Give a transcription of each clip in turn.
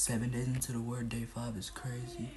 7 days into the word, day 5 is crazy.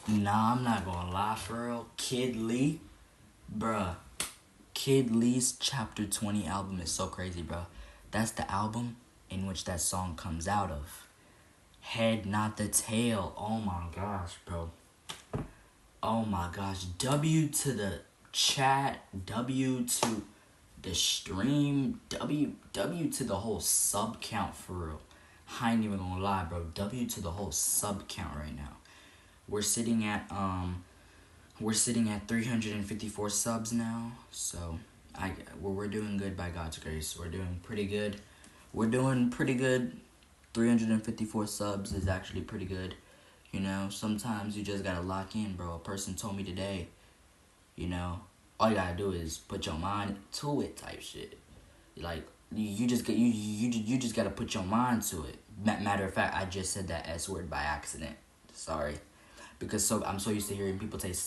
Nah, I'm not gonna lie, for real. Kid Lee, bruh. Kid Lee's Chapter 20 album is so crazy, bruh. That's the album in which that song comes out of. Head, not the tail. Oh my gosh, bro. Oh my gosh. W to the chat. W to the stream. W to the whole sub count, for real. I ain't even gonna lie, bro. W to the whole sub count right now. We're sitting at 354 subs now, so we're doing good by God's grace. We're doing pretty good. 354 subs is actually pretty good. You know, sometimes you just gotta lock in, bro. A person told me today, you know, all you gotta do is put your mind to it, type shit. Like you just gotta put your mind to it. Matter of fact, I just said that S word by accident. Sorry. Because I'm so used to hearing people type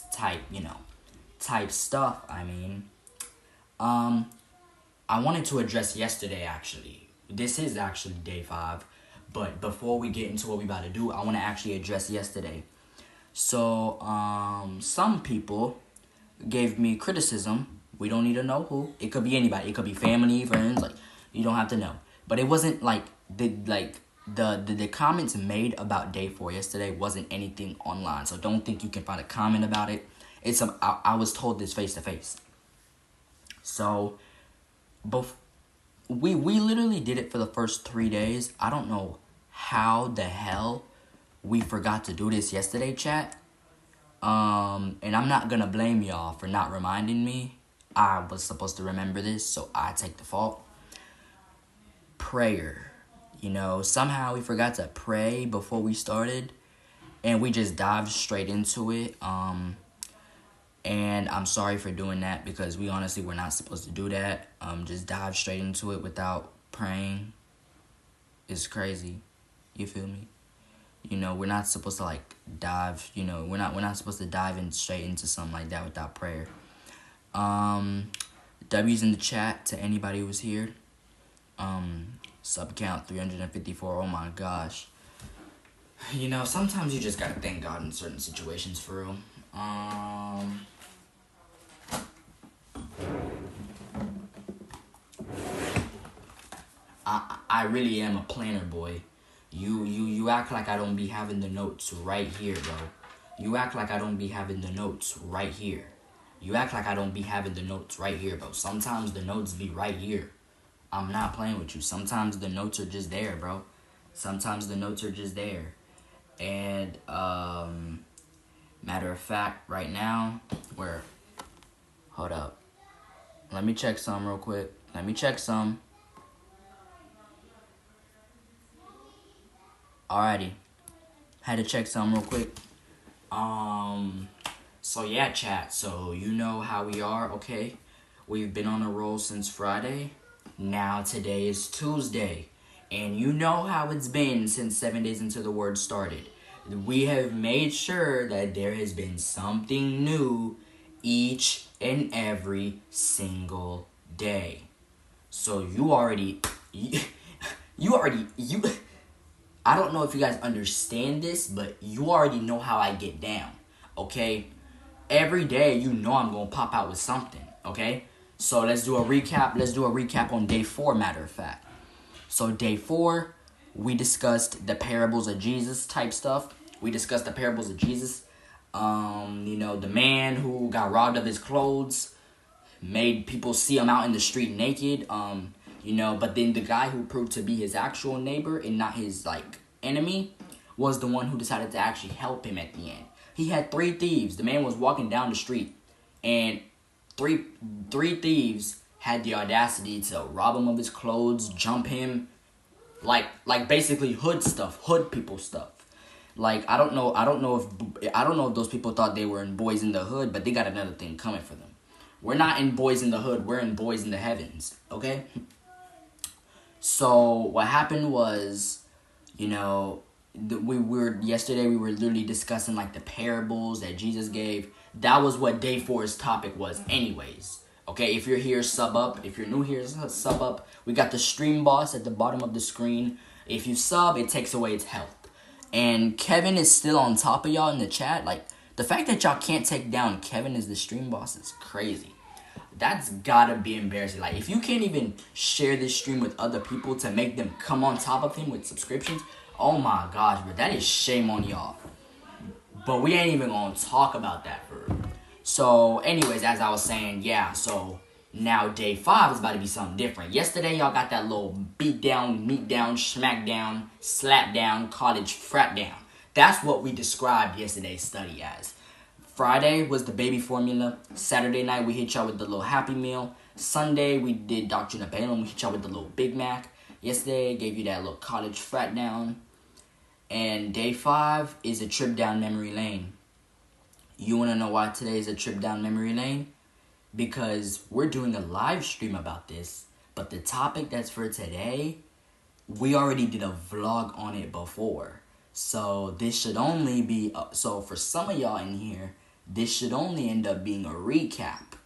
stuff. I mean, I wanted to address yesterday, actually. This is actually day 5, but before we get into what we about to do, I want to actually address yesterday. So, some people gave me criticism. We don't need to know who. It could be anybody. It could be family, friends. Like, you don't have to know. But it wasn't the comments made about day 4 yesterday wasn't anything online, so don't think you can find a comment about it. I was told this face to face. So, we literally did it for the first 3 days. I don't know how the hell we forgot to do this yesterday, chat. And I'm not gonna blame y'all for not reminding me. I was supposed to remember this, so I take the fault. Prayer. You know, somehow we forgot to pray before we started, and we just dived straight into it. And I'm sorry for doing that, because we honestly were not supposed to do that. Just dive straight into it without praying. It's crazy. You feel me? You know, we're not supposed to dive. You know, we're not supposed to dive in straight into something like that without prayer. W's in the chat to anybody who's here. Sub count 354. Oh my gosh. You know, sometimes you just gotta thank God in certain situations, for real. I really am a planner boy. You act like I don't be having the notes right here, bro. You act like I don't be having the notes right here. You act like I don't be having the notes right here, bro. Sometimes the notes be right here. I'm not playing with you. Sometimes the notes are just there, bro. Sometimes the notes are just there. And, matter of fact, right now, hold up. Let me check some real quick. Alrighty. Had to check some real quick. So yeah, chat. So you know how we are, okay? We've been on a roll since Friday. Now today is Tuesday. And you know how it's been since 7 days until the word started. We have made sure that there has been something new each and every single day. So you I don't know if you guys understand this, but you already know how I get down, okay? Every day, you know I'm going to pop out with something, okay? So let's do a recap. Let's do a recap on day 4, matter of fact. So day 4, we discussed the parables of Jesus type stuff. We discussed the parables of Jesus. The man who got robbed of his clothes, made people see him out in the street naked. But then the guy who proved to be his actual neighbor and not his enemy was the one who decided to actually help him at the end. He had 3 thieves. The man was walking down the street, and three thieves had the audacity to rob him of his clothes, jump him, like basically hood people stuff. I don't know if those people thought they were in Boys in the Hood, but they got another thing coming for them. We're not in Boys in the Hood. We're in Boys in the Heavens. Okay. So what happened was, yesterday we were literally discussing the parables that Jesus gave. That was what day 4's topic was, anyways. Okay, if you're here, sub up. If you're new here, sub up. We got the stream boss at the bottom of the screen. If you sub, it takes away its health. And Kevin is still on top of y'all in the chat. The fact that y'all can't take down Kevin as the stream boss is crazy. That's gotta be embarrassing. If you can't even share this stream with other people to make them come on top of him with subscriptions, oh my gosh, bro, that is shame on y'all. But we ain't even gonna talk about that for real. So, anyways, as I was saying, yeah, so now day 5 is about to be something different. Yesterday, y'all got that little beat down, meet down, smack down, slap down, college frat down. That's what we described yesterday's study as. Friday was the baby formula. Saturday night, we hit y'all with the little Happy Meal. Sunday, we did Doctrine of Balaam. We hit y'all with the little Big Mac. Yesterday, gave you that little college frat down. And day 5 is a trip down memory lane. You want to know why today is a trip down memory lane? Because we're doing a live stream about this. But the topic that's for today, we already did a vlog on it before. So this should only be... so for some of y'all in here, this should only end up being a recap.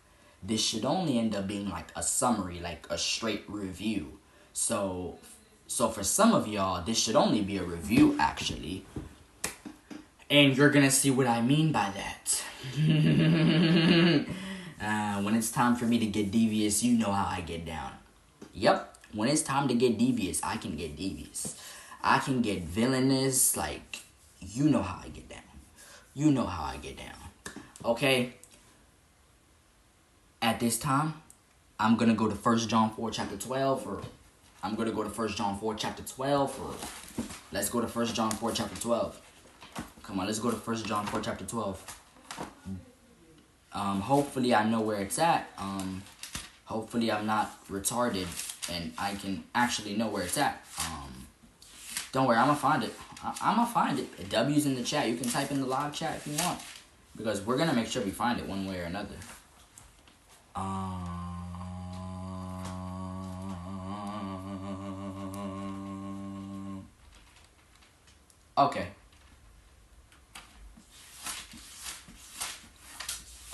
This should only end up being a summary, a straight review. So for some of y'all, this should only be a review, actually. And you're gonna see what I mean by that. When it's time for me to get devious, you know how I get down. Yep, when it's time to get devious, I can get devious. I can get villainous, you know how I get down. You know how I get down. Okay? At this time, I'm going to go to 1 John 4 chapter 12, or I'm going to go to 1 John 4 chapter 12, or let's go to 1 John 4 chapter 12. Come on, let's go to 1 John 4 chapter 12. Hopefully I know where it's at. Hopefully I'm not retarded and I can actually know where it's at. Don't worry, I'm going to find it. I'm going to find it. W's in the chat. You can type in the live chat if you want. Because we're going to make sure we find it one way or another. Okay.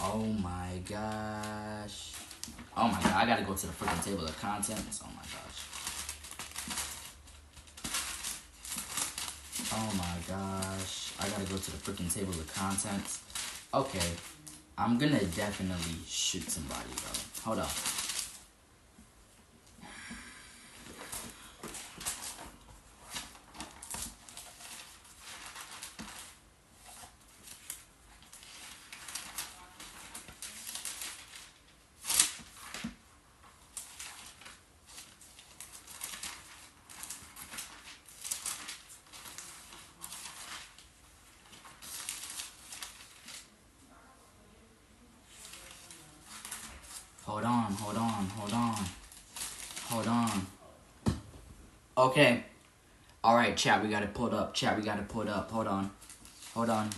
Oh my gosh. Oh my god, I gotta go to the freaking table of contents. Oh my gosh. Oh my gosh. I gotta go to the freaking table of contents. Okay. I'm gonna definitely shoot somebody, bro. Hold up. Hold on. Okay. Alright, chat, we got it pulled up. Hold on.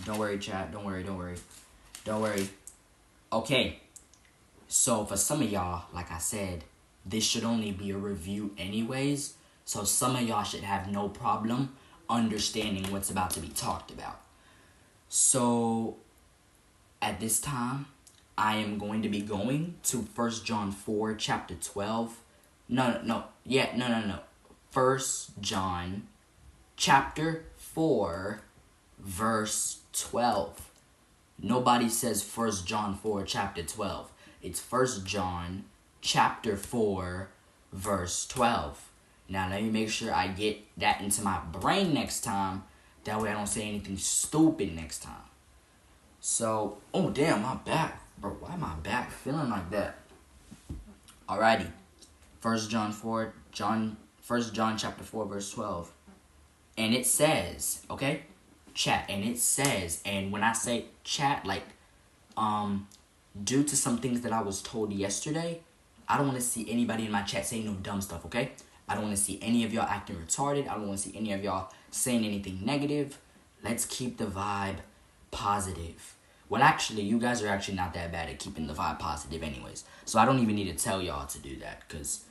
Don't worry, chat. Don't worry. Don't worry. Okay. So for some of y'all, like I said, this should only be a review anyways. So some of y'all should have no problem understanding what's about to be talked about. So at this time, I am going to be going to 1 John 4, chapter 12. No. 1 John, chapter 4, verse 12. Nobody says 1 John 4, chapter 12. It's 1 John, chapter 4, verse 12. Now, let me make sure I get that into my brain next time. That way I don't say anything stupid next time. So, oh damn, my back. Bro, why my back feeling like that? Alrighty. 1 John chapter 4, verse 12. And it says, okay? Chat. And it says, and when I say chat, like, due to some things that I was told yesterday, I don't want to see anybody in my chat saying no dumb stuff, okay? I don't want to see any of y'all acting retarded. I don't want to see any of y'all saying anything negative. Let's keep the vibe positive. Well, actually, you guys are actually not that bad at keeping the vibe positive anyways. So I don't even need to tell y'all to do that, because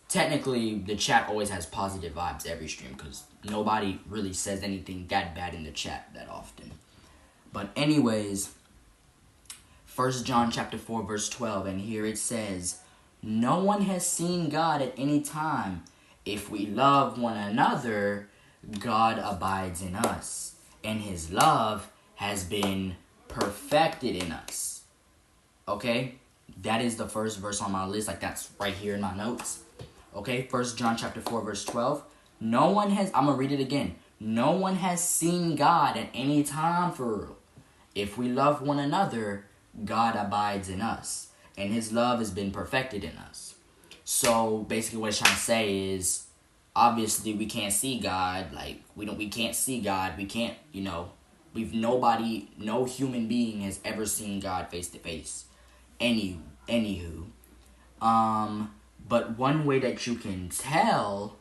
technically the chat always has positive vibes every stream, because nobody really says anything that bad in the chat that often. But anyways, 1 John chapter 4, verse 12, and here it says, "No one has seen God at any time. If we love one another, God abides in us, and his love has been perfected in us." Okay? That is the first verse on my list. Like, that's right here in my notes. Okay? 1 John chapter 4, verse 12. I'm going to read it again. No one has seen God at any time for real. If we love one another, God abides in us, and his love has been perfected in us. So basically what it's trying to say is, obviously we can't see God. Like, we can't see God. We can't, no human being has ever seen God face to face. Anywho. But one way that you can tell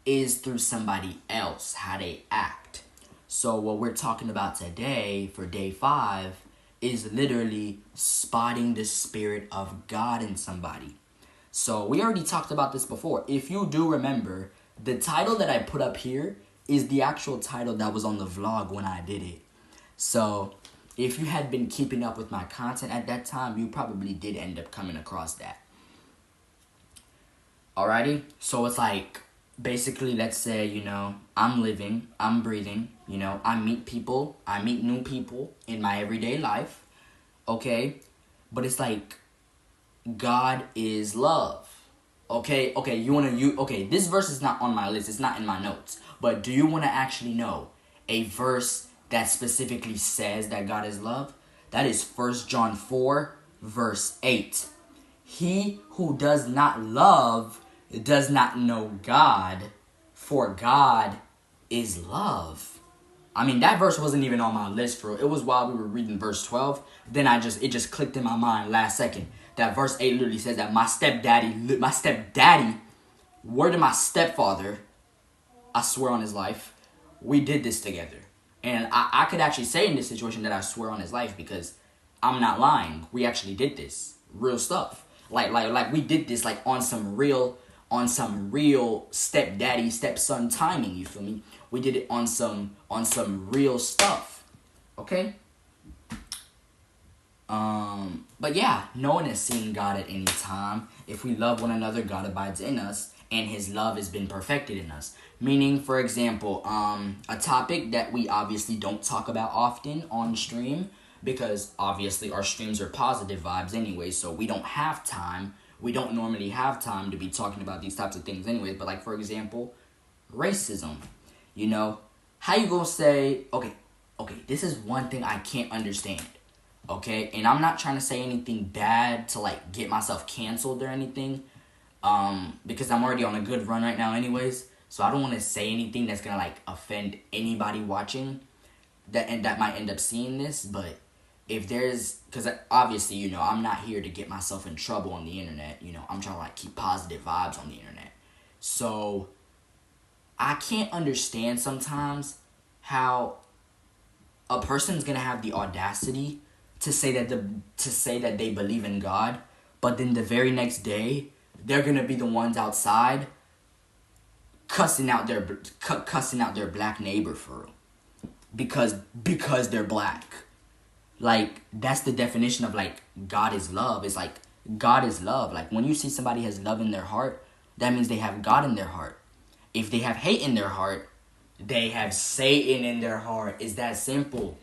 is through somebody else, how they act. So what we're talking about today for day 5 is literally spotting the Spirit of God in somebody. So we already talked about this before. If you do remember, the title that I put up here is the actual title that was on the vlog when I did it. So if you had been keeping up with my content at that time, you probably did end up coming across that. Alrighty? So it's like, basically, let's say, I'm living, I'm breathing, I meet people, I meet new people in my everyday life, okay? But it's like, God is love, okay? Okay, this verse is not on my list, it's not in my notes, but do you want to actually know a verse that specifically says that God is love? That is 1 John 4, verse 8. He who does not love does not know God, for God is love. I mean, that verse wasn't even on my list, for it was while we were reading verse 12. Then it just clicked in my mind last second. That verse 8 literally says that my stepdaddy, word of my stepfather, I swear on his life, we did this together. And I could actually say in this situation that I swear on his life, because I'm not lying. We actually did this. Real stuff. Like we did this like on some real stepdaddy, stepson timing, you feel me? We did it on some real stuff. Okay? But yeah, no one has seen God at any time. If we love one another, God abides in us, and his love has been perfected in us. Meaning, for example, a topic that we obviously don't talk about often on stream, because obviously our streams are positive vibes anyway, so we don't have time. We don't normally have time to be talking about these types of things anyways. But like, for example, racism. How you gonna say, okay, this is one thing I can't understand. Okay, and I'm not trying to say anything bad to like get myself canceled or anything, because I'm already on a good run right now anyways, so I don't want to say anything that's gonna like offend anybody watching that might end up seeing this. But if there's, because obviously, I'm not here to get myself in trouble on the internet, I'm trying to like keep positive vibes on the internet. So I can't understand sometimes how a person's gonna have the audacity to say that they believe in God, but then the very next day they're gonna be the ones outside cussing out their black neighbor for real, because they're black. Like, that's the definition of, like, God is love. It's like, God is love. Like, when you see somebody has love in their heart, that means they have God in their heart. If they have hate in their heart, they have Satan in their heart. It's that simple.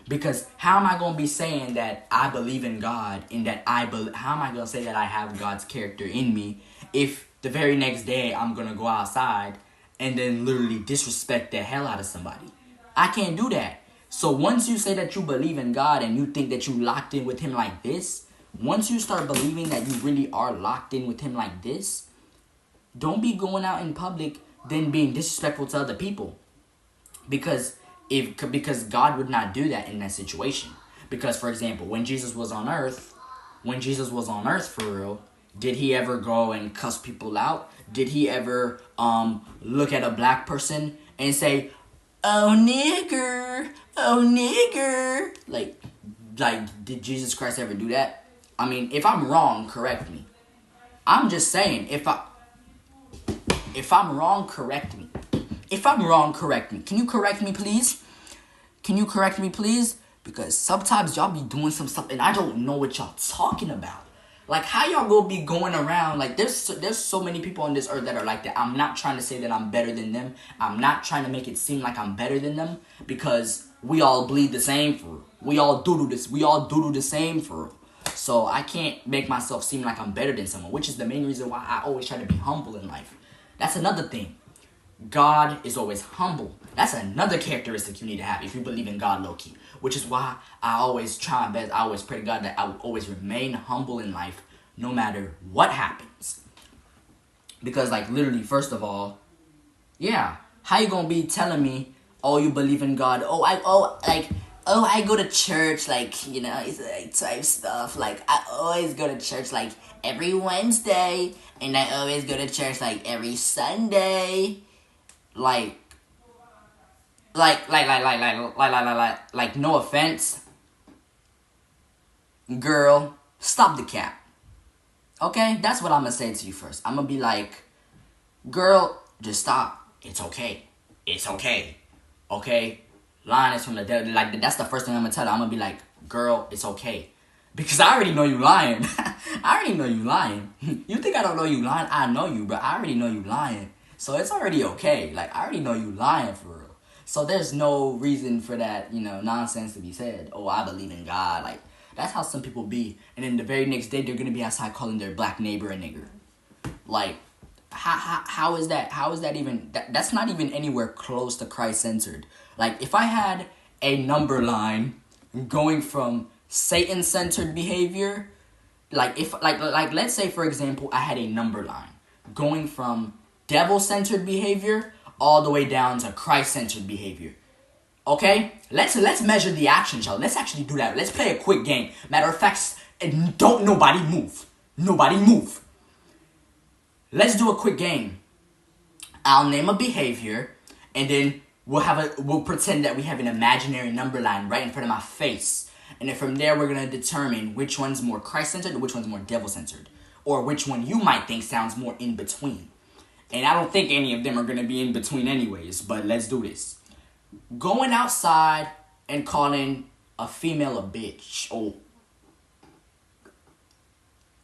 Because how am I going to be saying that I believe in God and that how am I going to say that I have God's character in me if the very next day I'm going to go outside and then literally disrespect the hell out of somebody? I can't do that. So once you say that you believe in God and you think that you locked in with him like this, once you start believing that you really are locked in with him like this, don't be going out in public then being disrespectful to other people. Because God would not do that in that situation. Because, for example, when Jesus was on earth for real, did he ever go and cuss people out? Did he ever look at a black person and say, "Oh nigger, oh nigger"? Like did Jesus Christ ever do that? I mean, if I'm wrong, correct me. I'm just saying, if I'm wrong, correct me. If I'm wrong, correct me. Can you correct me, please? Can you correct me, please? Because sometimes y'all be doing some stuff and I don't know what y'all talking about. Like, how y'all gonna be going around? Like, there's so many people on this earth that are like that. I'm not trying to say that I'm better than them. I'm not trying to make it seem like I'm better than them, because we all bleed the same for real. We all do this. We all do the same for real. So I can't make myself seem like I'm better than someone, which is the main reason why I always try to be humble in life. That's another thing. God is always humble. That's another characteristic you need to have if you believe in God low-key. Which is why I always try my best. I always pray to God that I will always remain humble in life no matter what happens. Because, like, literally, first of all, yeah, how you gonna be telling me, oh, you believe in God? I go to church, like, you know, it's like type stuff. Like, I always go to church, like, every Wednesday, and I always go to church, like, every Sunday. Like, no offense, girl, stop the cap. Okay, that's what I'm gonna say to you first. I'm gonna be like, girl, just stop. It's okay. It's okay. Okay? Lying is from the devil. Like, that's the first thing I'm gonna tell her. I'm gonna be like, girl, it's okay. Because I already know you lying. I already know you lying. You think I don't know you lying? I know you, but I already know you lying. So it's already okay. Like, I already know you lying for real. So there's no reason for that, nonsense to be said. Oh, I believe in God. Like, that's how some people be. And then the very next day, they're going to be outside calling their black neighbor a nigger. Like, how is that? How is that even? That's not even anywhere close to Christ-centered. Like, if I had a number line going from Satan-centered behavior, like, let's say, for example, I had a number line going from devil-centered behavior all the way down to Christ-centered behavior. Okay? Let's measure the action, y'all. Let's actually do that. Let's play a quick game. Matter of fact, don't nobody move. Nobody move. Let's do a quick game. I'll name a behavior, and then we'll pretend that we have an imaginary number line right in front of my face. And then from there, we're going to determine which one's more Christ-centered and which one's more devil-centered. Or which one you might think sounds more in between. And I don't think any of them are going to be in between anyways, but let's do this. Going outside and calling a female a bitch. Oh,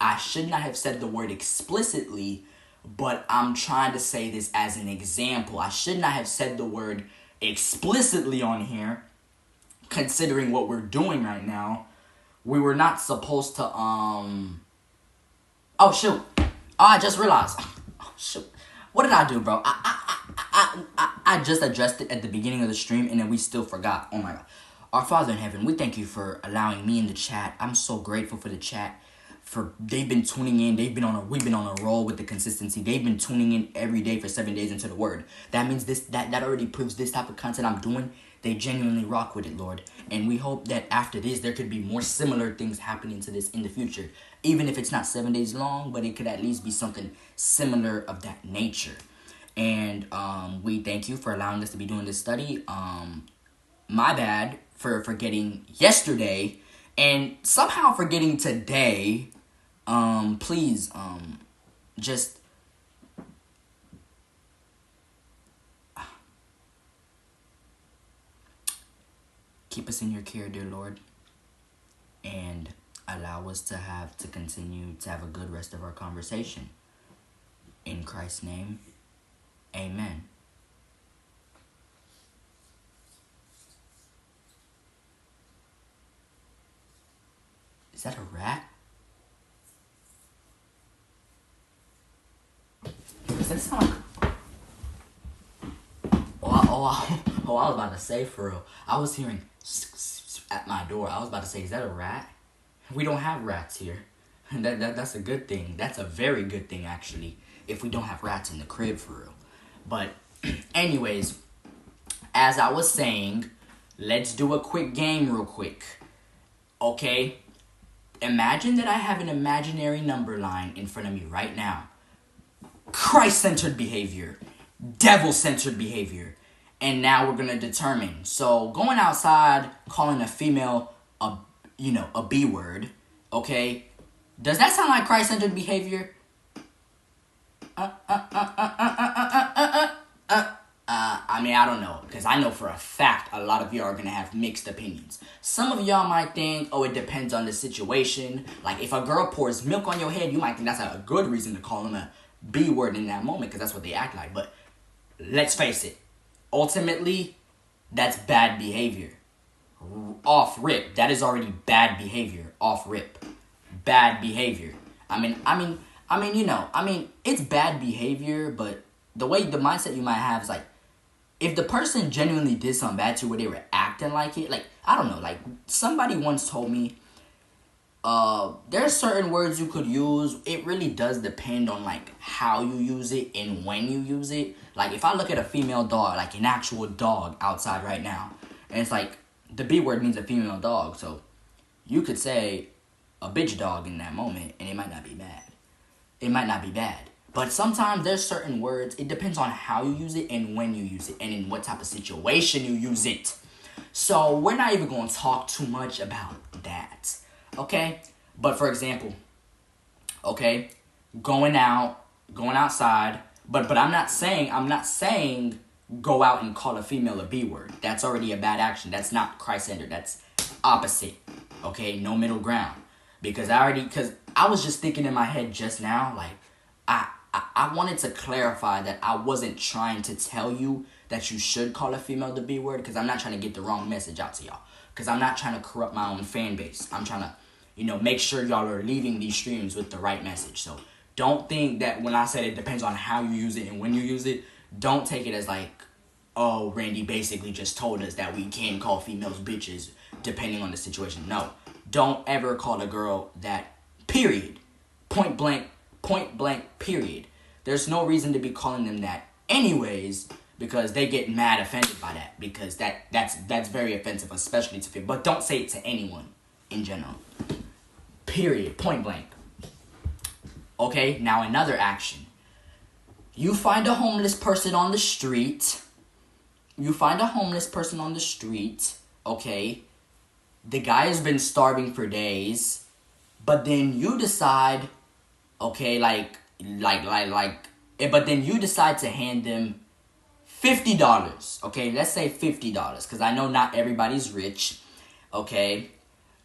I should not have said the word explicitly, but I'm trying to say this as an example. I should not have said the word explicitly on here, considering what we're doing right now. We were not supposed to, Oh, shoot. Oh, I just realized. Oh, shoot. What did I do, bro? I just addressed it at the beginning of the stream, and then we still forgot. Oh, my God. Our Father in heaven, we thank you for allowing me in the chat. I'm so grateful for the chat. They've been tuning in. We've been on a roll with the consistency. They've been tuning in every day for 7 days into the word. That means that already proves this type of content I'm doing, they genuinely rock with it, Lord. And we hope that after this, there could be more similar things happening to this in the future. Even if it's not 7 days long, but it could at least be something similar of that nature. And we thank you for allowing us to be doing this study. My bad for forgetting yesterday And somehow forgetting today, please, just keep us in your care, dear Lord, and allow us to continue to have a good rest of our conversation. In Christ's name, amen. Is that a rat? Does that sound like... I was about to say, for real. I was hearing at my door. I was about to say, is that a rat? We don't have rats here. That's a good thing. That's a very good thing, actually, if we don't have rats in the crib, for real. But anyways, as I was saying, let's do a quick game real quick. Okay? Imagine that I have an imaginary number line in front of me right now. Christ-centered behavior. Devil-centered behavior. And now we're going to determine. So, going outside, calling a female a B word, okay? Does that sound like Christ-centered behavior? I mean, I don't know. Because I know for a fact a lot of y'all are going to have mixed opinions. Some of y'all might think, oh, it depends on the situation. Like, if a girl pours milk on your head, you might think that's a good reason to call them a B word in that moment. Because that's what they act like. But let's face it. Ultimately, that's bad behavior. Off rip. That is already bad behavior. Off rip. Bad behavior. I mean, it's bad behavior, but the mindset you might have is like, if the person genuinely did something bad to you where they were acting like it, like, I don't know, like, somebody once told me, there's certain words you could use. It really does depend on, like, how you use it and when you use it. Like, if I look at a female dog, like an actual dog outside right now, and it's like, the B word means a female dog, so you could say a bitch dog in that moment, and it might not be bad. It might not be bad. But sometimes there's certain words, it depends on how you use it and when you use it, and in what type of situation you use it. So, we're not even going to talk too much about that. Okay? But for example, okay, going outside, but I'm not saying go out and call a female a B word. That's already a bad action. That's not Christ-centered. That's opposite. Okay? No middle ground. Because I was just thinking in my head just now, like, I wanted to clarify that I wasn't trying to tell you that you should call a female the B word, because I'm not trying to get the wrong message out to y'all. Because I'm not trying to corrupt my own fan base. I'm trying to, make sure y'all are leaving these streams with the right message. So don't think that when I said it depends on how you use it and when you use it, don't take it as like, oh, Randy basically just told us that we can call females bitches depending on the situation. No. Don't ever call a girl that, period. Point blank, period. There's no reason to be calling them that anyways, because they get mad offended by that, because that's very offensive, especially to females. But don't say it to anyone in general. Period. Point blank. Okay, now another action. You find a homeless person on the street. Okay? The guy has been starving for days, but then you decide, okay, but then you decide to hand them $50, okay? Let's say $50, because I know not everybody's rich, okay?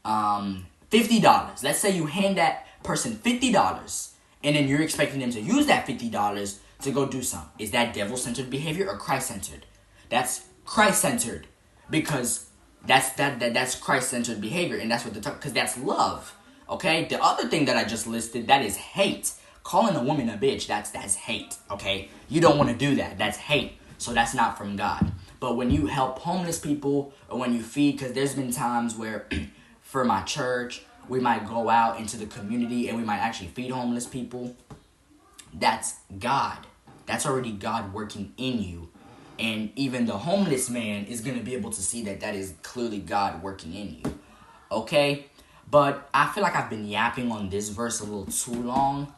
$50. Let's say you hand that person $50, and then you're expecting them to use that $50 to go do something. Is that devil-centered behavior or Christ-centered? That's Christ-centered, because that's Christ-centered behavior, and that's what because that's love, okay? The other thing that I just listed, that is hate. Calling a woman a bitch, that's hate, okay? You don't want to do that. That's hate. So that's not from God. But when you help homeless people, or when you feed, because there's been times where, for my church, we might go out into the community and we might actually feed homeless people. That's God. That's already God working in you. And even the homeless man is going to be able to see that is clearly God working in you. Okay? But I feel like I've been yapping on this verse a little too long.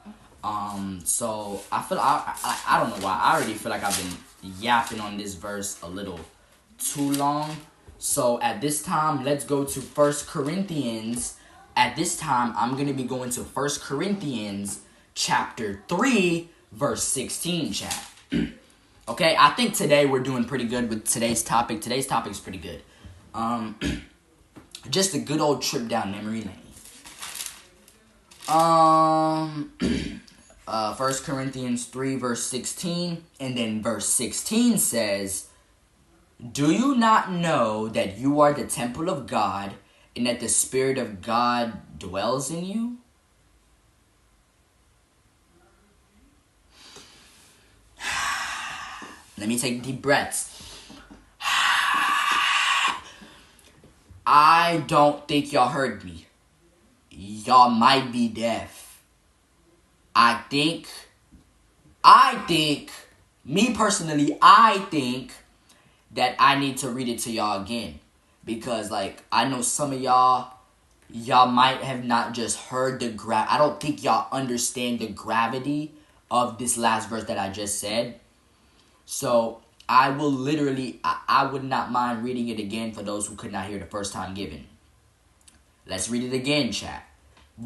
So I don't know why. I already feel like I've been yapping on this verse a little too long. So at this time, let's go to First Corinthians. At this time, I'm going to be going to First Corinthians chapter 3, verse 16, chat. Okay, I think today we're doing pretty good with today's topic. Today's topic is pretty good. Just a good old trip down memory lane. 1 Corinthians 3, verse 16, and then verse 16 says, "Do you not know that you are the temple of God, and that the Spirit of God dwells in you?" Let me take deep breaths. I don't think y'all heard me. Y'all might be deaf. I think, me personally, I think that I need to read it to y'all again. Because, like, I know some of y'all might have not just heard I don't think y'all understand the gravity of this last verse that I just said. So, I will literally, I would not mind reading it again for those who could not hear the first time given. Let's read it again, chat.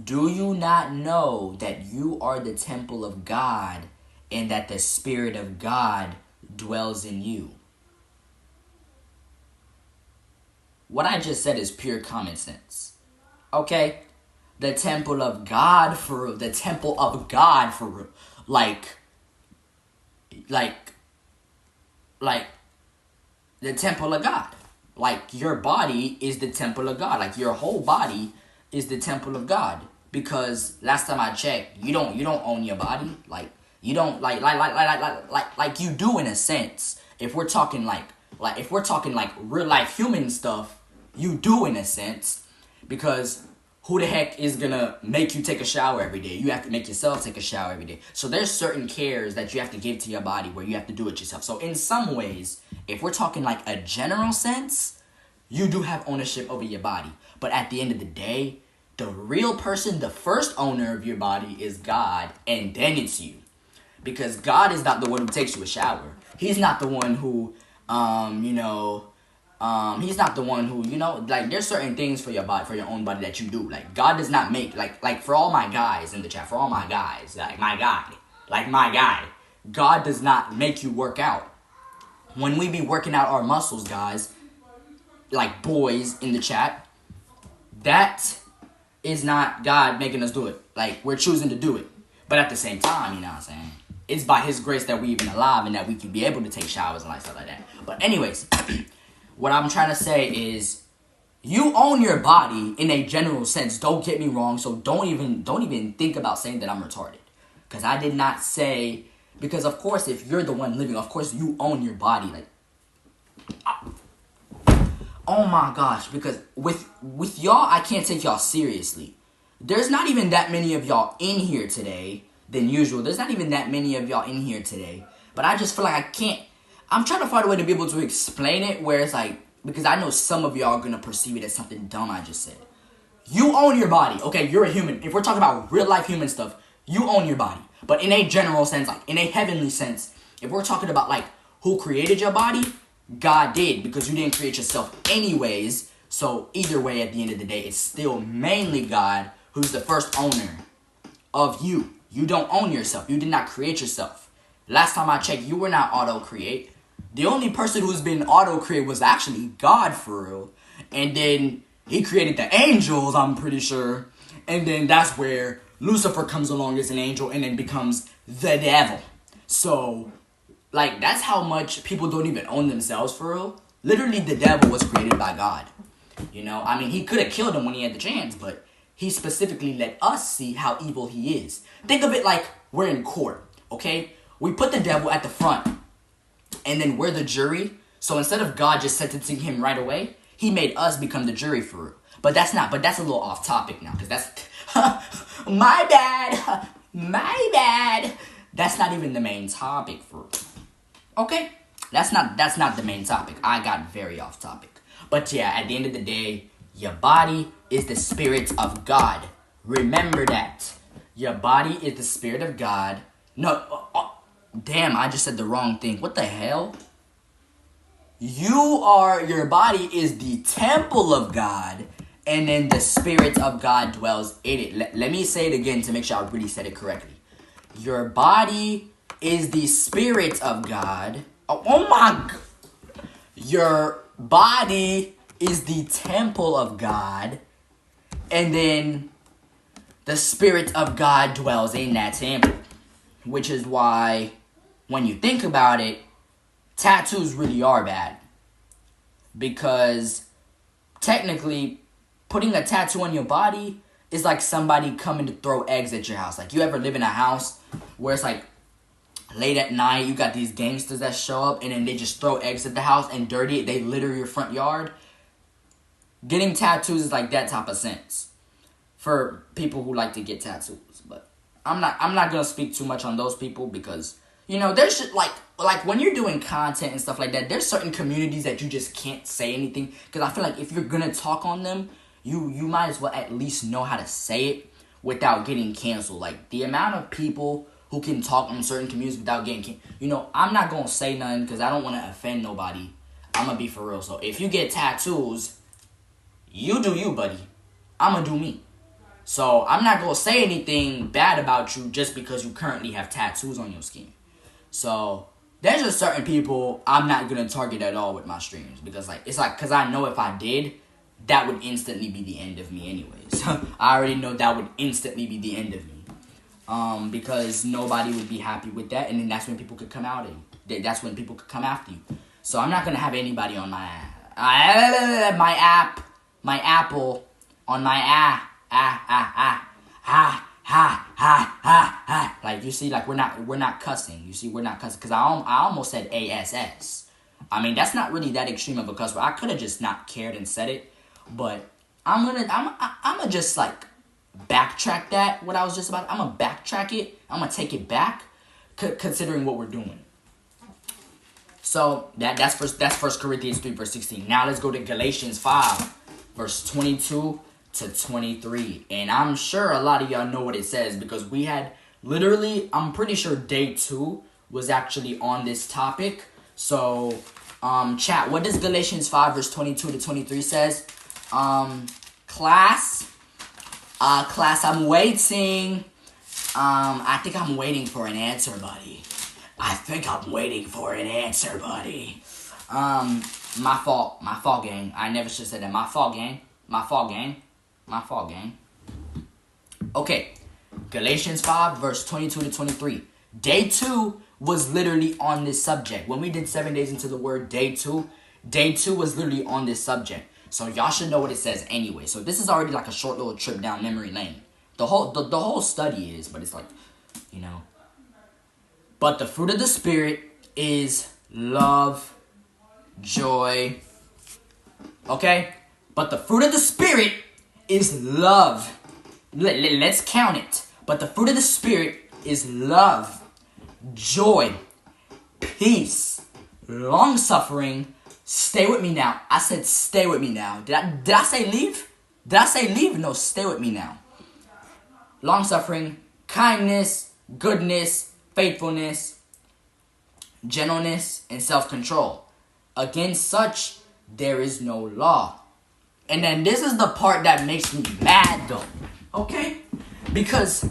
"Do you not know that you are the temple of God, and that the Spirit of God dwells in you?" What I just said is pure common sense. Okay? The temple of God for real. The temple of God for real. Like the temple of God. Like, your body is the temple of God. Like, your whole body is the temple of God. Because last time I checked, you don't own your body. Like, you don't like you do in a sense. If we're talking like real life human stuff, you do in a sense. Because who the heck is gonna make you take a shower every day? You have to make yourself take a shower every day. So there's certain cares that you have to give to your body where you have to do it yourself. So in some ways, if we're talking like a general sense, you do have ownership over your body. But at the end of the day, the real person, the first owner of your body is God, and then it's you. Because God is not the one who takes you a shower. He's not the one who, he's not the one who, like, there's certain things for your body, for your own body that you do. Like, God does not make, like for all my guys in the chat, for all my guys, my guy, God does not make you work out. When we be working out our muscles, guys, like boys in the chat, that is not God making us do it. Like, we're choosing to do it. But at the same time, you know what I'm saying? It's by His grace that we even alive and that we can be able to take showers and like stuff like that. But anyways, what I'm trying to say is, you own your body in a general sense. Don't get me wrong. So don't even think about saying that I'm retarded. Because I did not say, because of course if you're the one living, of course you own your body. Like, oh my gosh, because with y'all, I can't take y'all seriously. There's not even that many of y'all in here today than usual. There's not even that many of y'all in here today. But I just feel like I can't. I'm trying to find a way to be able to explain it where it's like, because I know some of y'all are going to perceive it as something dumb I just said. You own your body. Okay, you're a human. If we're talking about real life human stuff, you own your body. But in a general sense, like in a heavenly sense, if we're talking about like who created your body, God did, because you didn't create yourself anyways. So either way, at the end of the day, it's still mainly God who's the first owner of you. You don't own yourself. You did not create yourself. Last time I checked, you were not auto-create. The only person who's been auto-create was actually God for real. And then He created the angels, I'm pretty sure. And then that's where Lucifer comes along as an angel and then becomes the devil. So, like, that's how much people don't even own themselves for real. Literally, the devil was created by God. You know, I mean, He could have killed him when He had the chance, but He specifically let us see how evil He is. Think of it like we're in court, okay? We put the devil at the front, and then we're the jury. So instead of God just sentencing him right away, He made us become the jury for real. But that's a little off topic now, because that's, my bad. That's not even the main topic for real. Okay? That's not the main topic. I got very off topic. But yeah, at the end of the day, your body is the Spirit of God. Remember that. Your body is the Spirit of God. No, damn, I just said the wrong thing. What the hell? Your body is the temple of God, and then the Spirit of God dwells in it. Let me say it again to make sure I really said it correctly. Your body is the Spirit of God. Oh my God. Your body is the temple of God, and then the Spirit of God dwells in that temple. Which is why, when you think about it, tattoos really are bad. Because, technically, putting a tattoo on your body is like somebody coming to throw eggs at your house. Like, you ever live in a house where it's like, late at night, you got these gangsters that show up and then they just throw eggs at the house and dirty it. They litter your front yard. Getting tattoos is like that type of sense for people who like to get tattoos. But I'm not gonna speak too much on those people because, you know, there's shit like when you're doing content and stuff like that, there's certain communities that you just can't say anything. Because I feel like if you're gonna talk on them, you might as well at least know how to say it without getting canceled. Like, the amount of people who can talk on certain communities without getting you know, I'm not going to say nothing because I don't want to offend nobody. I'm going to be for real. So, if you get tattoos, you do you, buddy. I'm going to do me. So, I'm not going to say anything bad about you just because you currently have tattoos on your skin. So, there's just certain people I'm not going to target at all with my streams. Because, because I know if I did, that would instantly be the end of me anyways. I already know that would instantly be the end of me. Because nobody would be happy with that, and then that's when people could come out and that's when people could come after you. So I'm not gonna have anybody on my Apple, on my like, you see, like, we're not cussing. You see, we're not cussing because I almost said ASS. I mean, that's not really that extreme of a cuss word. I could have just not cared and said it, but I'm gonna just like backtrack that, what I was just about. I'm gonna backtrack it. I'm gonna take it back, considering what we're doing. So that's First Corinthians 3 verse 16. Now let's go to Galatians 5 verse 22 to 23. And I'm sure a lot of y'all know what it says because we had literally, I'm pretty sure day 2 was actually on this topic. So chat, what does Galatians 5 verse 22 to 23 says? Class, I'm waiting. I think I'm waiting for an answer, buddy. My fault, gang. I never should have said that. My fault, gang. Okay, Galatians 5, verse 22 to 23. Day 2 was literally on this subject. When we did 7 days into the word, day 2 was literally on this subject. So y'all should know what it says anyway. So this is already like a short little trip down memory lane. The whole study is, but it's like, you know. But the fruit of the Spirit is love, joy. Okay? But the fruit of the Spirit is love. Let's count it. But the fruit of the Spirit is love, joy, peace, long-suffering. Stay with me now. I said stay with me now. Did I say leave? Did I say leave? No, stay with me now. Long-suffering, kindness, goodness, faithfulness, gentleness, and self-control. Against such, there is no law. And then this is the part that makes me mad, though. Okay? Because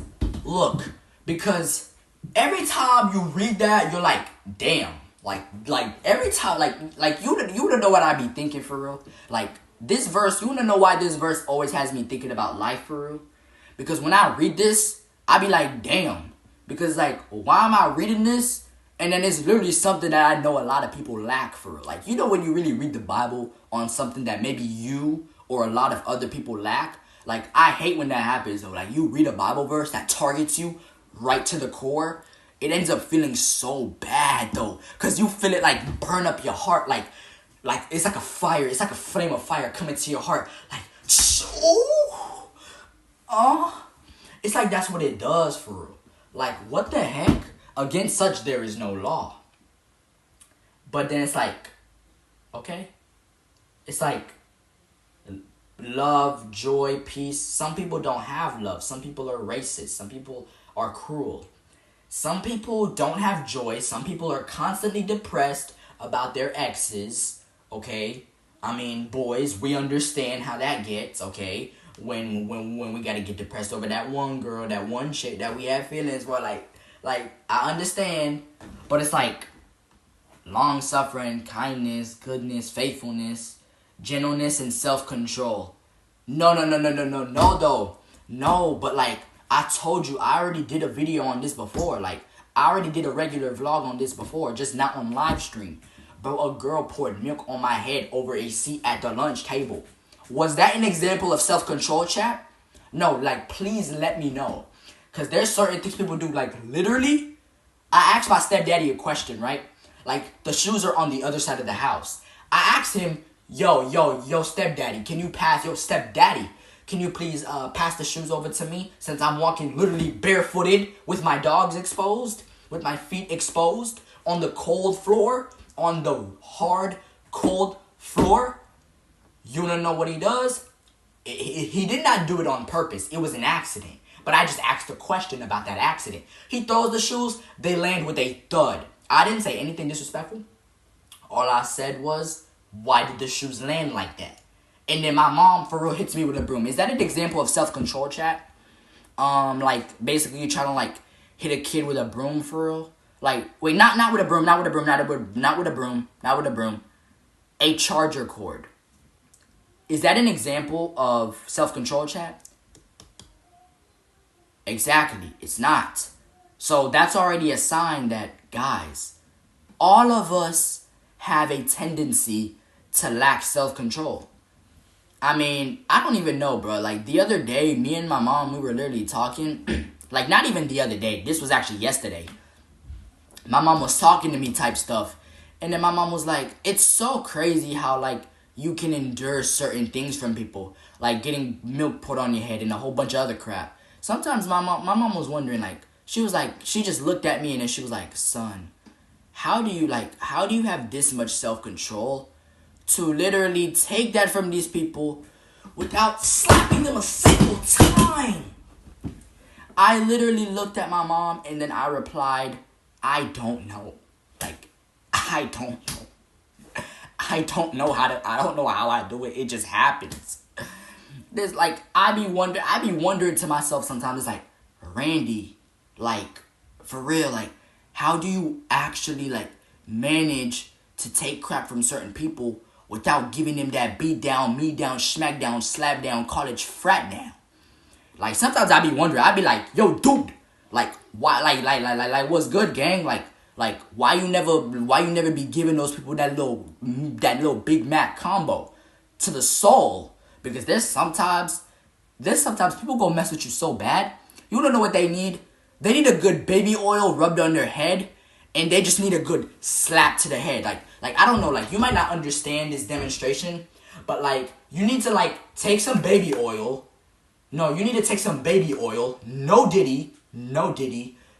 every time you read that, you're like, damn. Like every time, like you don't know what I be thinking for real. Like, this verse, you wanna know why this verse always has me thinking about life for real? Because when I read this, I be like, damn. Because, like, why am I reading this? And then it's literally something that I know a lot of people lack for real. Like, you know when you really read the Bible on something that maybe you or a lot of other people lack? Like, I hate when that happens, though. Like, you read a Bible verse that targets you right to the core. It ends up feeling so bad, though. Because you feel it, like, burn up your heart. Like it's like a fire. It's like a flame of fire coming to your heart. Like, it's like that's what it does for real. Like, what the heck? Against such, there is no law. But then it's like, okay. It's like love, joy, peace. Some people don't have love. Some people are racist. Some people are cruel. Some people don't have joy. Some people are constantly depressed about their exes. okay? I mean, boys, we understand how that gets, okay? When we gotta get depressed over that one girl, that one chick that we have feelings for, like I understand, but it's like long suffering, kindness, goodness, faithfulness, gentleness, and self control. No, though. No, but like I told you, I already did a video on this before. Like I already did a regular vlog on this before, just not on live stream. Bro, a girl poured milk on my head over a seat at the lunch table. Was that an example of self-control, chat? No, like, please let me know. Because there's certain things people do, like, literally. I asked my stepdaddy a question, right? Like, the shoes are on the other side of the house. I asked him, yo, stepdaddy, can you pass, can you please pass the shoes over to me? Since I'm walking literally barefooted with my dogs exposed, with my feet exposed, on the cold floor, on the hard, cold floor. You don't know what he does? He did not do it on purpose. It was an accident. But I just asked a question about that accident. He throws the shoes. They land with a thud. I didn't say anything disrespectful. All I said was, why did the shoes land like that? And then my mom, for real, hits me with a broom. Is that an example of self-control, chat? Like, basically you trying to, like, hit a kid with a broom, for real? Like, wait, not with a broom, not with a broom. A charger cord. Is that an example of self-control, chat? Exactly, it's not. So that's already a sign that, guys, all of us have a tendency to lack self-control. I mean, I don't even know, bro. Like, the other day, me and my mom, we were literally talking. Like, not even the other day. This was actually yesterday. My mom was talking to me type stuff. And then my mom was like, it's so crazy how, like, you can endure certain things from people. Like getting milk poured on your head and a whole bunch of other crap. Sometimes my mom was wondering, like, she just looked at me and then she was like, son, how do you have this much self-control to literally take that from these people without slapping them a single time? I literally looked at my mom and then I replied, I don't know. Like, I don't know. I don't know how I do it. It just happens. There's like, I be wondering to myself sometimes, it's like, Randy, like, for real, like, how do you actually, like, manage to take crap from certain people without giving them that beat down, me down, smack down, slap down, college frat down? Like, sometimes I be wondering, I be like, yo, dude, like, why, like, what's good, gang? Like, why you never be giving those people that little Big Mac combo to the soul? Because there's sometimes people go mess with you so bad, you don't know what they need. They need a good baby oil rubbed on their head, and they just need a good slap to the head. Like I don't know, like, you might not understand this demonstration, but like, you need to like take some baby oil. No, you need to take some baby oil. No diddy.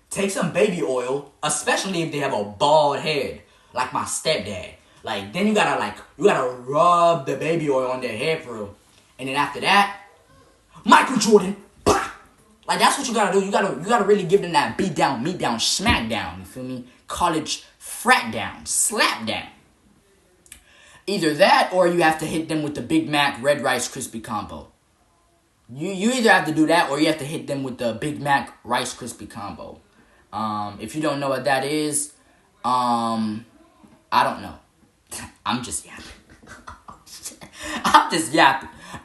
Take some baby oil, especially if they have a bald head, like my stepdad. Like, then you gotta rub the baby oil on their head for real. And then after that, Michael Jordan, bah! Like, that's what you gotta do. You gotta really give them that beat down, meat down, smack down. You feel me? College frat down, slap down. Either that, or you have to hit them with the Big Mac Red Rice Crispy combo. You either have to do that, or you have to hit them with the Big Mac Rice Crispy combo. If you don't know what that is, I don't know. I'm just yapping.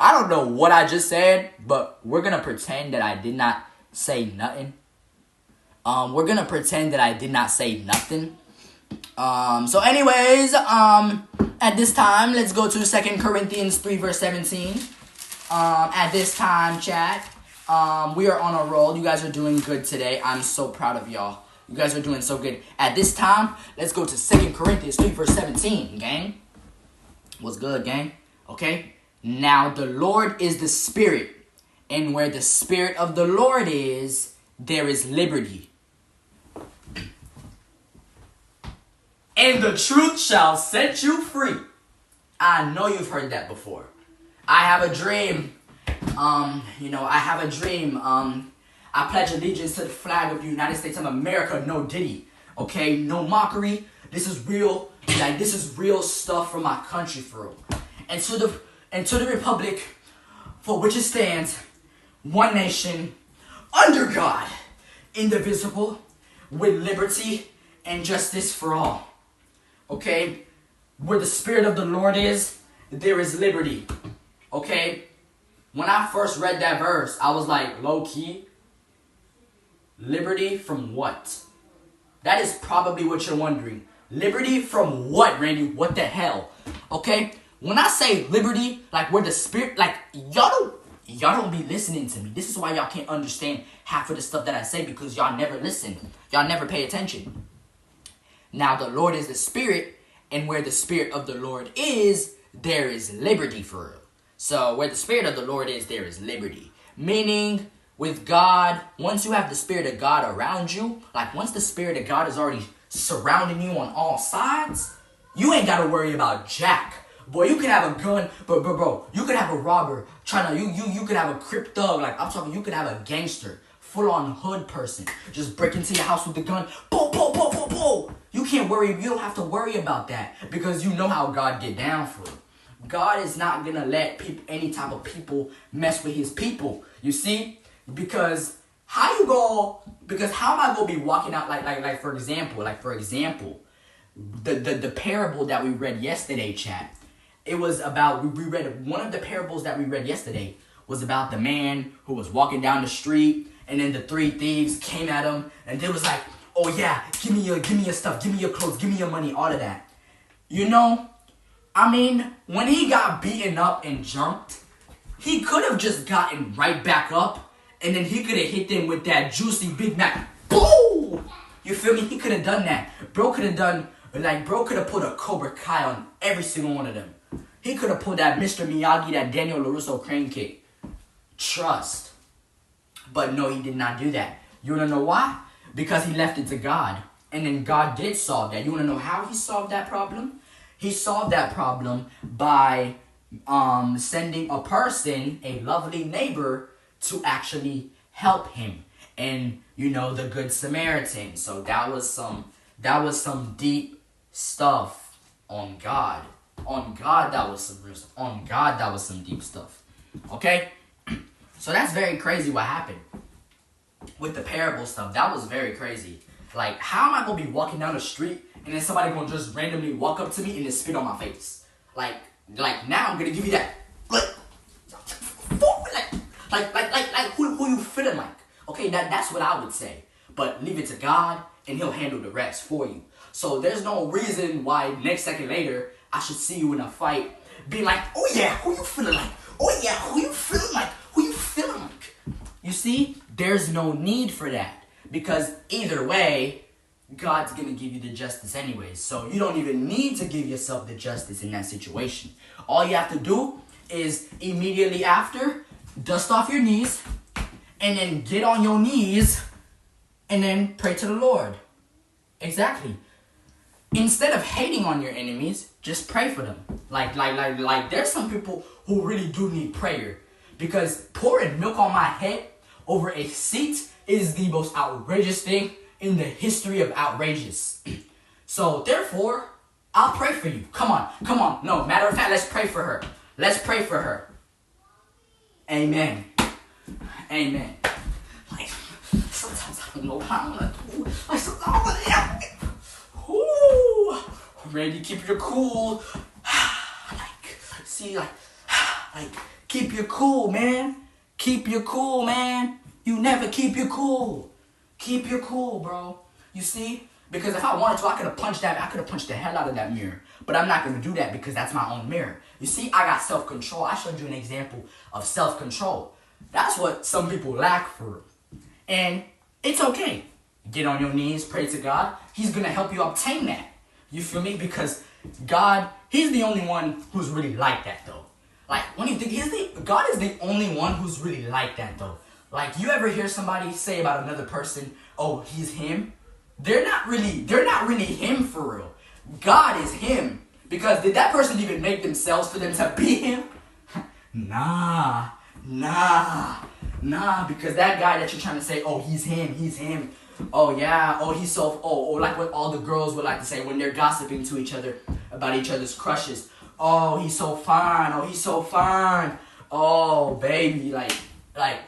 I don't know what I just said, but we're gonna pretend that I did not say nothing. So anyways, at this time, let's go to 2 Corinthians 3 verse 17. At this time, chat, we are on a roll. You guys are doing good today. I'm so proud of y'all. You guys are doing so good. At this time, let's go to 2 Corinthians 3 verse 17, gang. What's good, gang? Okay. Now the Lord is the Spirit, and where the Spirit of the Lord is, there is liberty. And the truth shall set you free. I know you've heard that before. I have a dream. I pledge allegiance to the flag of the United States of America. No diddy. Okay? No mockery. This is real, like this is real stuff from my country for real. And to the republic for which it stands, one nation, under God, indivisible, with liberty and justice for all. Okay? Where the Spirit of the Lord is, there is liberty. Okay? When I first read that verse, I was like, low key, liberty from what? That is probably what you're wondering. Liberty from what, Randy? What the hell? Okay? When I say liberty, like where the Spirit, like y'all don't be listening to me. This is why y'all can't understand half of the stuff that I say, because y'all never listen. Y'all never pay attention. Now the Lord is the Spirit, and where the Spirit of the Lord is, there is liberty for real. So where the Spirit of the Lord is, there is liberty. Meaning, with God, once you have the Spirit of God around you, like once the Spirit of God is already surrounding you on all sides, you ain't got to worry about jack. Boy, you could have a gun, bro, you could have a robber trying to, you could have a crip thug, like I'm talking, you could have a gangster, full-on hood person, just break into your house with the gun, boom, boom, boom, boom, boom. You can't worry, you don't have to worry about that, because you know how God get down for it. God is not gonna let any type of people mess with his people, you see? Because how am I gonna be walking out, like for example, the parable that we read yesterday, chat. It was about, we read, one of the parables that we read yesterday was about the man who was walking down the street, and then the three thieves came at him, and they was like, oh yeah, give me your stuff, give me your clothes, give me your money, all of that. You know, I mean, when he got beaten up and jumped, he could have just gotten right back up, and then he could have hit them with that juicy Big Mac. Boom! You feel me? He could have done that. Bro could have put a Cobra Kai on every single one of them. He could have pulled that Mr. Miyagi, that Daniel LaRusso crane kick. Trust. But no, he did not do that. You want to know why? Because he left it to God. And then God did solve that. You want to know how he solved that problem? He solved that problem by sending a person, a lovely neighbor, to actually help him. And, you know, the Good Samaritan. So that was some deep stuff on God. On God, that was some deep stuff. Okay? So that's very crazy what happened with the parable stuff. That was very crazy. Like, how am I going to be walking down the street and then somebody going to just randomly walk up to me and then spit on my face? Like now I'm going to give you that. Who you feeling like? Okay, that's what I would say. But leave it to God and he'll handle the rest for you. So there's no reason why next second later I should see you in a fight being like, oh yeah, who you feeling like? Oh yeah, who you feeling like? Who you feeling like? You see, there's no need for that. Because either way, God's going to give you the justice anyways. So you don't even need to give yourself the justice in that situation. All you have to do is immediately after, dust off your knees, and then get on your knees, and then pray to the Lord. Exactly. Instead of hating on your enemies, just pray for them. Like there's some people who really do need prayer. Because pouring milk on my head over a seat is the most outrageous thing in the history of outrageous. So therefore, I'll pray for you. Come on. No, matter of fact, let's pray for her. Let's pray for her. Amen. Like, sometimes I don't know how I'm gonna do. Like, sometimes I'm gonna ooh, Randy, keep your cool. Keep your cool, man. Keep your cool, man. You never keep your cool. Keep your cool, bro. You see? Because if I wanted to, I could have punched the hell out of that mirror. But I'm not going to do that because that's my own mirror. You see, I got self-control. I showed you an example of self-control. That's what some people lack for. And it's okay. Get on your knees, pray to God. He's going to help you obtain that. You feel me? Because God, he's the only one who's really like that, though. Like, when you think, God is the only one who's really like that, though. Like, you ever hear somebody say about another person, oh, he's him? They're not really him for real. God is him. Because did that person even make themselves for them to be him? Nah. Because that guy that you're trying to say, oh, he's him. Oh yeah, oh he's so, like what all the girls would like to say when they're gossiping to each other about each other's crushes. Oh, he's so fine. Oh, he's so fine. Oh, baby, like,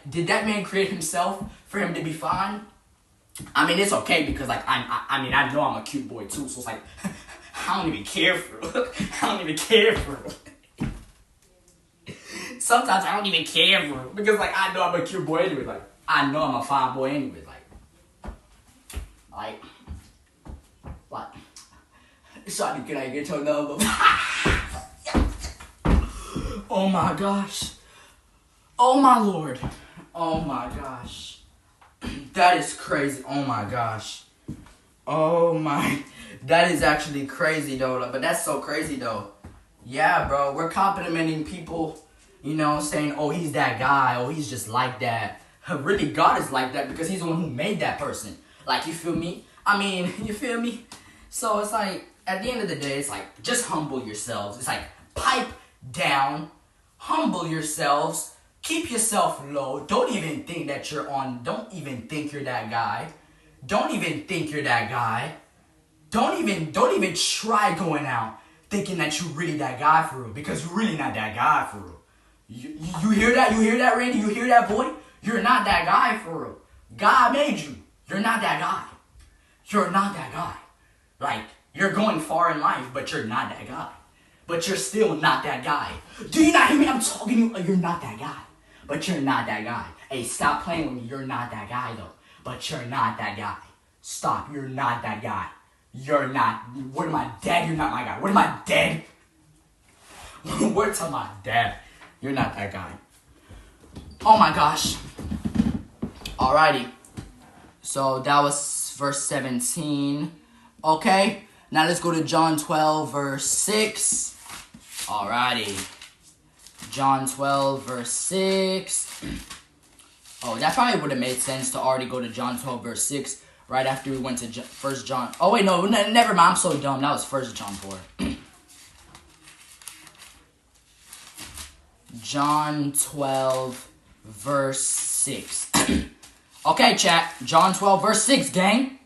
did that man create himself for him to be fine? I mean, it's okay because like I mean I know I'm a cute boy too, so it's like I don't even care for him. I don't even care for him. Sometimes I don't even care for him because like I know I'm a cute boy anyway. Like I know I'm a fine boy anyway. Like, sorry, can I get your number? Oh my gosh. Oh my Lord. Oh my gosh. That is crazy. Oh my gosh. Oh my. That is actually crazy though. But that's so crazy though. Yeah, bro. We're complimenting people, you know, saying, oh, he's that guy. Oh, he's just like that. Really, God is like that because he's the one who made that person. Like, you feel me? I mean, you feel me? So it's like, at the end of the day, it's like, just humble yourselves. It's like, pipe down, humble yourselves, keep yourself low. Don't even think that you're on, don't even think you're that guy. Don't even think you're that guy. Don't even try going out thinking that you're really that guy for real, because you're really not that guy for real. You hear that? You hear that, Randy? You hear that, boy? You're not that guy for real. God made you. You're not that guy. You're not that guy. Like, you're going far in life, but you're not that guy. But you're still not that guy. Do you not hear me? I'm talking to you. You're not that guy. But you're not that guy. Hey, stop playing with me. You're not that guy, though. But you're not that guy. Stop. You're not that guy. You're not. What am I, dead? You're not my guy. What am I, dead? What's to my dad? You're not that guy. Oh my gosh. Alrighty. So that was verse 17. Okay. Now let's go to John 12, verse 6. Alrighty. John 12, verse 6. Oh, that probably would have made sense to already go to John 12, verse 6. Right after we went to 1 John. Oh, wait, no, never mind. I'm so dumb. That was 1 John 4. John 12, verse 6. Okay, chat. John 12, verse 6, gang.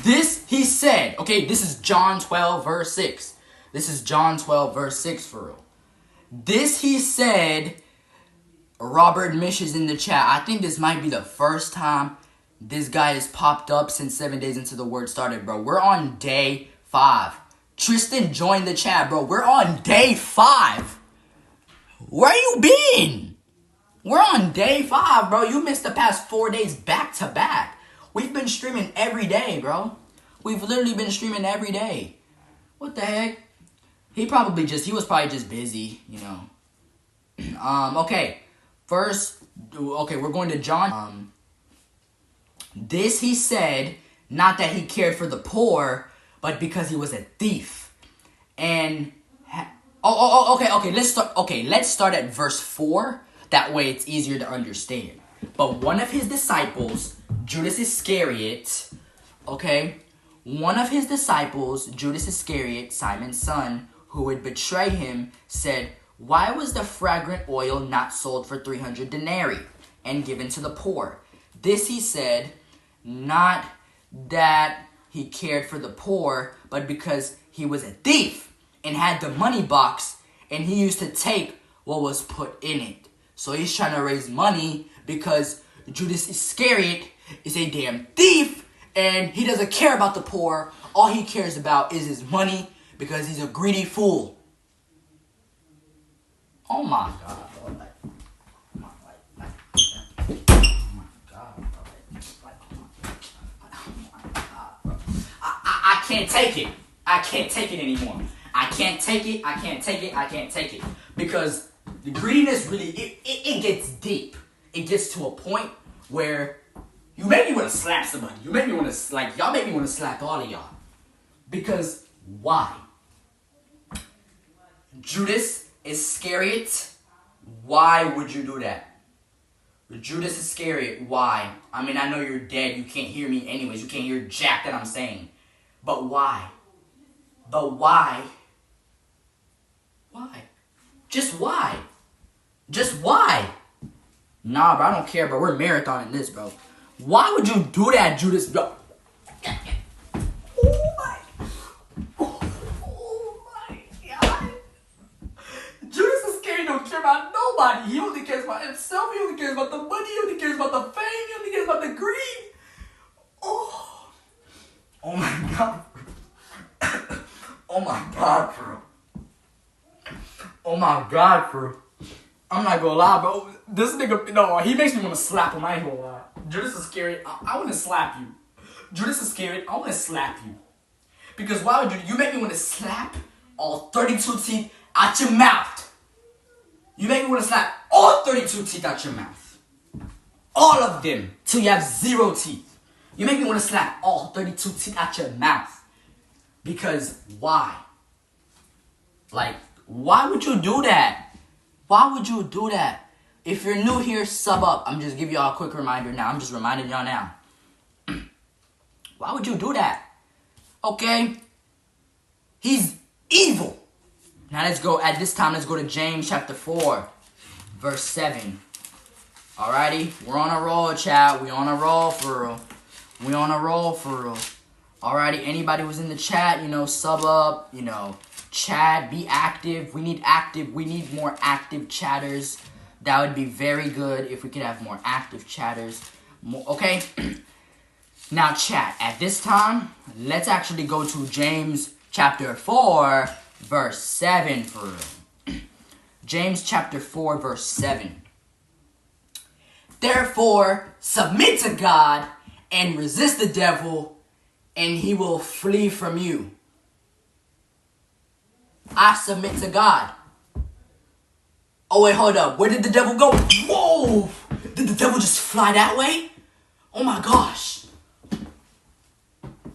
This, he said. Okay, this is John 12, verse 6. This is John 12, verse 6 for real. This, he said. Robert Mish is in the chat. I think this might be the first time this guy has popped up since 7 days into the word started, bro. We're on day 5. Tristan joined the chat, bro. We're on day 5. Where you been? We're on day 5, bro. You missed the past 4 days back to back. We've been streaming every day, bro. We've literally been streaming every day. What the heck? He was probably just busy, you know. Okay. First, okay, we're going to John. This he said, not that he cared for the poor, but because he was a thief. And okay. Let's start at verse 4. That way it's easier to understand. But one of his disciples, Judas Iscariot, okay, one of his disciples, Judas Iscariot, Simon's son, who would betray him, said, "Why was the fragrant oil not sold for 300 denarii and given to the poor?" This he said, not that he cared for the poor, but because he was a thief and had the money box, and he used to take what was put in it. So he's trying to raise money because Judas Iscariot is a damn thief, and he doesn't care about the poor. All he cares about is his money because he's a greedy fool. Oh my God, bro. I can't take it. I can't take it anymore. I can't take it. Because the greediness really, it gets deep. It gets to a point where you make me want to slap somebody. You make me want to, y'all make me want to slap all of y'all. Because why? Judas Iscariot, why would you do that? Judas Iscariot, why? I mean, I know you're dead. You can't hear me anyways. You can't hear jack that I'm saying. But why? But why? Why? Just why? Just why? Nah, bro, I don't care, bro. We're marathoning this, bro. Why would you do that, Judas? Oh my God. Judas Iscariot don't care about nobody. He only cares about himself. He only cares about the money. He only cares about the fame. He only cares about the greed. Oh my God. Oh my God, bro. Oh my God, bro. I'm not gonna lie, bro. This nigga, no, he makes me want to slap him. I ain't gonna lie. Judas Iscariot, I want to slap you. Judas Iscariot, I want to slap you. Because why would you make me want to slap all 32 teeth out your mouth. You make me want to slap all 32 teeth out your mouth. All of them, till you have 0 teeth. You make me want to slap all 32 teeth out your mouth. Because why? Like, why would you do that? Why would you do that? If you're new here, sub up. I'm just giving y'all a quick reminder now. I'm just reminding y'all now. Why would you do that? Okay? He's evil. Now let's go, at this time, let's go to James chapter 4, verse 7. Alrighty? We're on a roll, chat. We on a roll for real. We on a roll for real. Alrighty, anybody who's in the chat, sub up, chat, be active. We need more active chatters. That would be very good if we could have more active chatters. Okay? Now, chat, at this time, let's actually go to James chapter 4, verse 7 for real. James chapter 4, verse 7. Therefore, submit to God and resist the devil, and he will flee from you. I submit to God. Oh, wait, hold up. Where did the devil go? Whoa! Did the devil just fly that way? Oh, my gosh.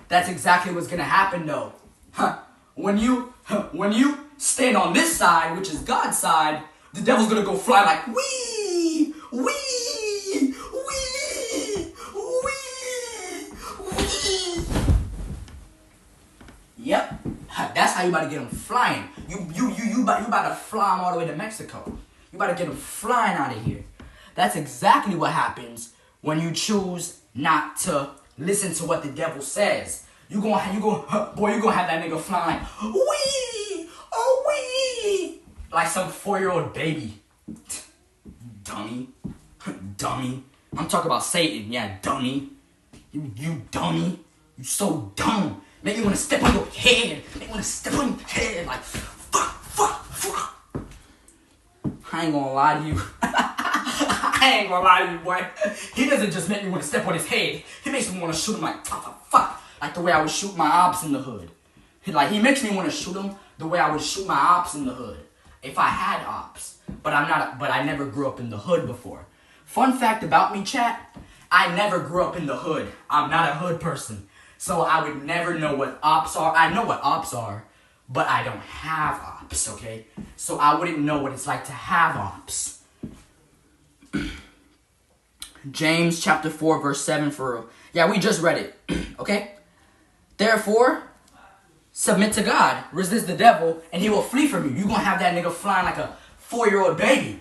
That's exactly what's going to happen, though. When you stand on this side, which is God's side, the devil's going to go fly like, wee, wee, wee, wee, wee. Yep. That's how you about to get him flying. You about to fly him all the way to Mexico. You about to get him flying out of here. That's exactly what happens when you choose not to listen to what the devil says. You gonna have that nigga flying, wee, oh wee, like some 4-year-old baby. Dummy. I'm talking about Satan, yeah, dummy. You dummy. You so dumb. Make me want to step on your head. Like, fuck. I ain't gonna lie to you. I ain't gonna lie to you, boy. He doesn't just make me want to step on his head. He makes me want to shoot him like, fuck. Like the way I would shoot my ops in the hood. He makes me want to shoot him the way I would shoot my ops in the hood. If I had ops. But I never grew up in the hood before. Fun fact about me, chat. I never grew up in the hood. I'm not a hood person. So I would never know what ops are. I know what ops are, but I don't have ops, okay? So I wouldn't know what it's like to have ops. James chapter 4, verse 7 for real. Yeah, we just read it, okay? Therefore, submit to God, resist the devil, and he will flee from you. You're going to have that nigga flying like a 4-year-old baby.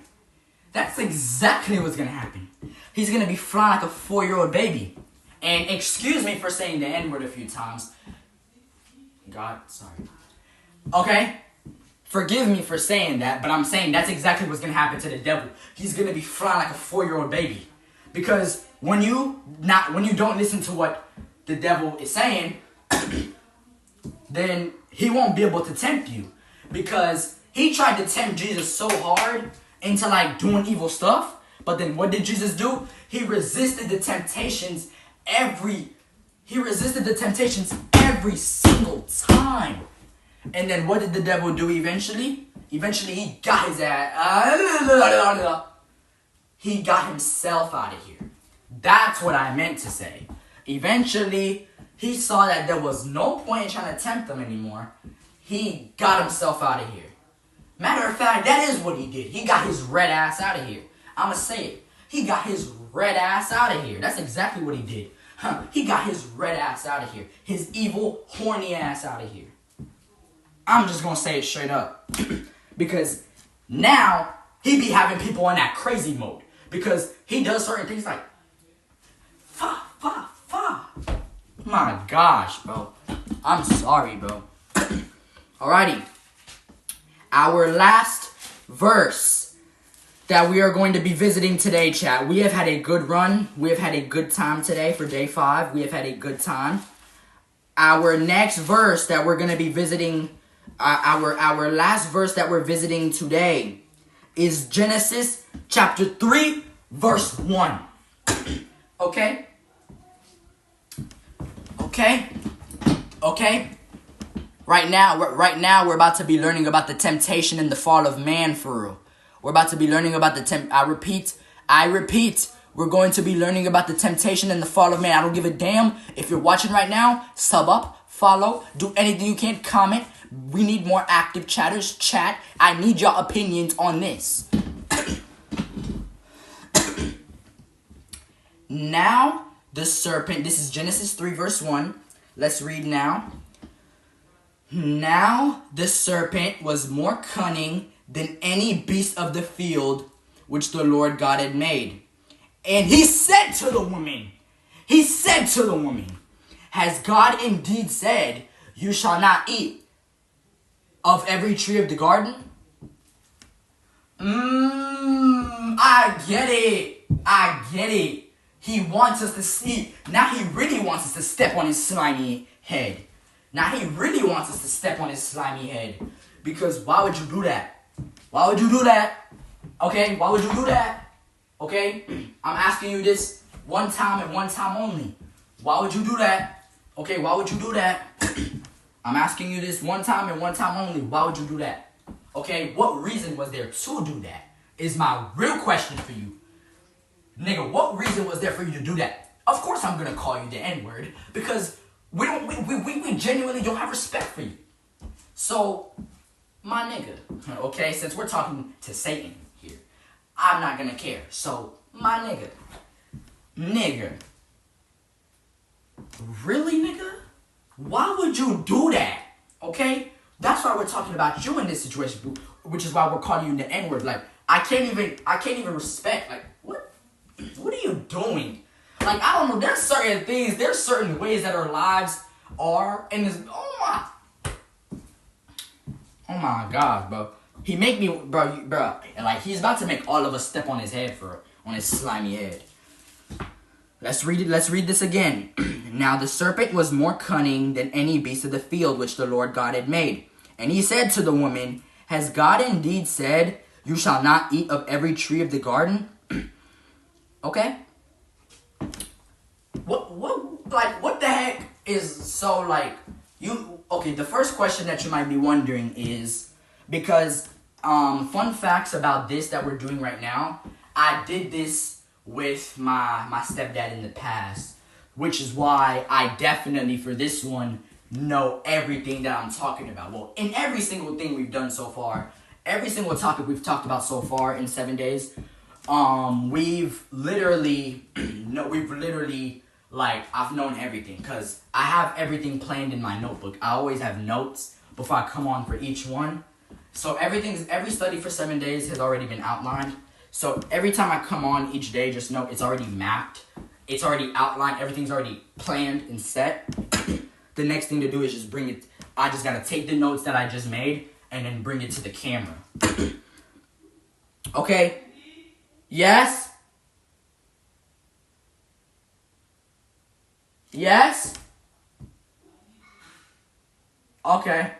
That's exactly what's going to happen. He's going to be flying like a 4-year-old baby. And excuse me for saying the N-word a few times. God, sorry. Okay? Forgive me for saying that, but I'm saying that's exactly what's going to happen to the devil. He's going to be flying like a 4-year-old baby. Because when you don't listen to what the devil is saying, then he won't be able to tempt you. Because he tried to tempt Jesus so hard into doing evil stuff. But then what did Jesus do? He resisted the temptations every single time. And then what did the devil do eventually? Eventually he got his ass. He got himself out of here. That's what I meant to say. Eventually, he saw that there was no point in trying to tempt him anymore. He got himself out of here. Matter of fact, that is what he did. He got his red ass out of here. I'ma say it. He got his red ass out of here. That's exactly what he did. He got his red ass out of here. His evil, horny ass out of here. I'm just gonna say it straight up. Because now, he be having people in that crazy mode. Because he does certain things like, My gosh, bro. I'm sorry, bro. Alrighty. Our last verse that we are going to be visiting today, chat. We have had a good run. We have had a good time today for day 5. We have had a good time. Our next verse that we're going to be visiting, our last verse that we're visiting today is Genesis chapter 3, verse 1. Okay? Okay? Right now, we're about to be learning about the temptation and the fall of man, for real. We're about to be learning about I repeat, we're going to be learning about the temptation and the fall of man. I don't give a damn if you're watching right now. Sub up, follow, do anything you can, comment. We need more active chatters. Chat. I need your opinions on this. Now, the serpent, this is Genesis 3 verse 1. Let's read now. Now, the serpent was more cunning than any beast of the field which the Lord God had made. And he said to the woman, has God indeed said, you shall not eat of every tree of the garden? I get it. He wants us to see. Now he really wants us to step on his slimy head. Because why would you do that? Okay, why would you do that? Okay, I'm asking you this one time and one time only. Why would you do that? Okay, why would you do that? I'm asking you this one time and one time only. Why would you do that? Okay, what reason was there to do that? Is my real question for you. Nigga, what reason was there for you to do that? Of course I'm gonna call you the N-word, because we genuinely don't have respect for you. So, my nigga, okay, since we're talking to Satan here, I'm not gonna care. So, my nigga, really, nigga? Why would you do that? Okay? That's why we're talking about you in this situation, which is why we're calling you the N-word. Like, I can't even respect, like, what are you doing? Like, I don't know, there's certain ways that our lives are, and this, oh my God, bro. He make me, bro, like, he's about to make all of us step on his head on his slimy head. Let's read this again. Now the serpent was more cunning than any beast of the field which the Lord God had made. And he said to the woman, has God indeed said, you shall not eat of every tree of the garden? Okay? What the heck is so, like, okay, the first question that you might be wondering is, because, fun facts about this that we're doing right now, I did this with my stepdad in the past, which is why I definitely, for this one, know everything that I'm talking about. Well, in every single thing we've done so far, every single topic we've talked about so far in 7 days, we've literally, like, I've known everything, because I have everything planned in my notebook. I always have notes before I come on for each one. So every study for 7 days has already been outlined. So every time I come on each day, just know it's already mapped. It's already outlined. Everything's already planned and set. The next thing to do is just bring it. I just got to take the notes that I just made and then bring it to the camera. Okay? Yes? Yes? Okay.